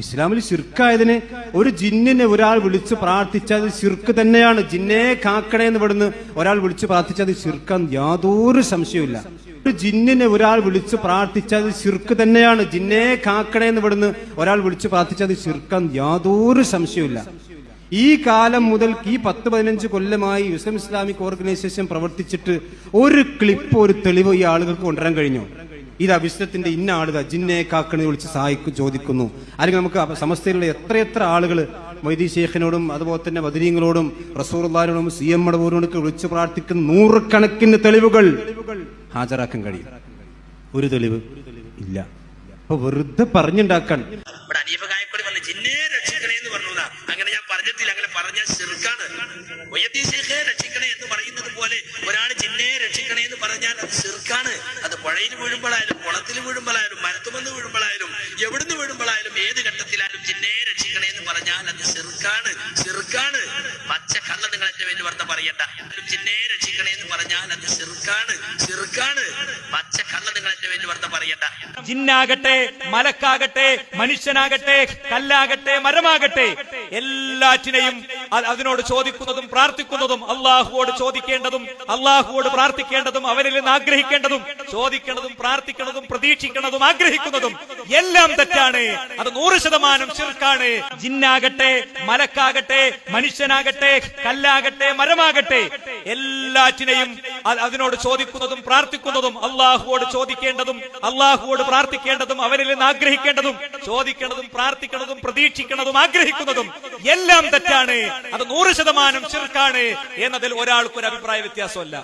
ഇസ്ലാമിൽ ശിർക്കായതിന് ഒരു ജിന്നിനെ ഒരാൾ വിളിച്ച് പ്രാർത്ഥിച്ചത് ശിർക്ക് തന്നെയാണ്. ജിന്നെ കാക്കണേ എന്ന് ഇവിടുന്ന് ഒരാൾ വിളിച്ച് പ്രാർത്ഥിച്ചത് ശിർക്കാൻ യാതൊരു സംശയവുമില്ല. ഒരു ജിന്നിനെ ഒരാൾ വിളിച്ച് പ്രാർത്ഥിച്ചത് ശിർക്ക് തന്നെയാണ്. ജിന്നെ കാക്കണേ എന്ന് ഇവിടുന്ന് ഒരാൾ വിളിച്ച് പ്രാർത്ഥിച്ചത് ശിർക്കാൻ യാതൊരു സംശയവുമില്ല. ഈ കാലം മുതൽ ഈ 10-15 കൊല്ലമായി ഇസ്ലാമിക് ഓർഗനൈസേഷൻ പ്രവർത്തിച്ചിട്ട് ഒരു ക്ലിപ്പ്, ഒരു തെളിവ് ഈ ആളുകൾക്ക് കൊണ്ടുവരാൻ കഴിഞ്ഞു? ഇത് അഭിഷേകത്തിന്റെ ഇന്ന ആളുകൾ ജിന്നെ കാക്കണെ വിളിച്ച് സഹായിക്കും ചോദിക്കുന്നു. അല്ലെങ്കിൽ നമുക്ക് സമസ്തയിലുള്ള എത്രയെത്ര ആളുകൾ മൊയ്തി ഷേഖിനോടും അതുപോലെ തന്നെ ബദരീങ്ങളോടും റസൂലുള്ളാഹിനോടും CM മടവൂരിനോടൊക്കെ വിളിച്ച് പ്രാർത്ഥിക്കുന്ന നൂറുകണക്കിന് തെളിവുകൾ ഹാജരാക്കാൻ കഴിയും. ഒരു തെളിവ് ഇല്ല. അപ്പൊ വെറുതെ പറഞ്ഞുണ്ടാക്കാൻ അങ്ങനെ ഞാൻ പറഞ്ഞിട്ടില്ല. അങ്ങനെ പറഞ്ഞാൽ ശിർക്കാണ്. രക്ഷിക്കണേ എന്ന് പറയുന്നത് പോലെ ഒരാൾ ജിന്നെ രക്ഷിക്കണേ എന്ന് പറഞ്ഞാൽ അത് ശിർക്കാണ്. അത് പുഴയിൽ വീഴുമ്പോഴായാലും കുളത്തിൽ വീഴുമ്പോഴായാലും മരത്തുമെന്ന് വീഴുമ്പോഴായാലും എവിടുന്ന് വീഴുമ്പോഴായാലും ഏത് ഘട്ടത്തിലായാലും ജിന്നെ രക്ഷിക്കണേ എന്ന് പറഞ്ഞാൽ അത് ശിർക്കാണ്. ശിർക്കാണ്. പച്ച കള്ള നിങ്ങൾ എന്റെ പേര് വെറുതെ പറയണ്ട. ജിന്നെ രക്ഷിക്കണേ എന്ന് പറഞ്ഞാൽ അത് ശിർക്കാണ്. ശിർക്കാണ്. പച്ച കള്ള നിങ്ങൾ എന്റെ പേര് വെറുതെ പറയണ്ട. ജിന്നാകട്ടെ, മലക്കാകട്ടെ, മനുഷ്യനാകട്ടെ, കല്ലാകട്ടെ, മരമാകട്ടെ, എല്ലാറ്റിനെയും അതിനോട് ചോദിക്കുന്നതും പ്രാർത്ഥിക്കുന്നതും അള്ളാഹുവോട് ചോദിക്കേണ്ടതും അള്ളാഹുവോട് പ്രാർത്ഥിക്കേണ്ടതും അവരിൽ നിന്ന് ആഗ്രഹിക്കേണ്ടതും ചോദിക്കേണ്ടതും പ്രാർത്ഥിക്കുന്നതും പ്രതീക്ഷിക്കുന്നതും ആഗ്രഹിക്കുന്നതും എല്ലാം തെറ്റാണ്. അത് 100% ശിർക്കാണ്. ജിന്നാകട്ടെ, മലക്കാകട്ടെ, മനുഷ്യനാകട്ടെ, കല്ലാകട്ടെ, മരമാകട്ടെ, എല്ലാറ്റിനെയും അതിനോട് ചോദിക്കുന്നതും പ്രാർത്ഥിക്കുന്നതും അള്ളാഹുവോട് ചോദിക്കേണ്ടതും അള്ളാഹുവോട് പ്രാർത്ഥിക്കേണ്ടതും അവരിൽ നിന്ന് ആഗ്രഹിക്കേണ്ടതും ചോദിക്കേണ്ടതും പ്രാർത്ഥിക്കുന്നതും പ്രതീക്ഷിക്കുന്നതും ആഗ്രഹിക്കുന്നതും എല്ലാം തെറ്റാണ്. അത് 100% ശിർക്കാണ് എന്നതിൽ ഒരാൾക്കൊരു അഭിപ്രായ വ്യത്യാസമല്ല.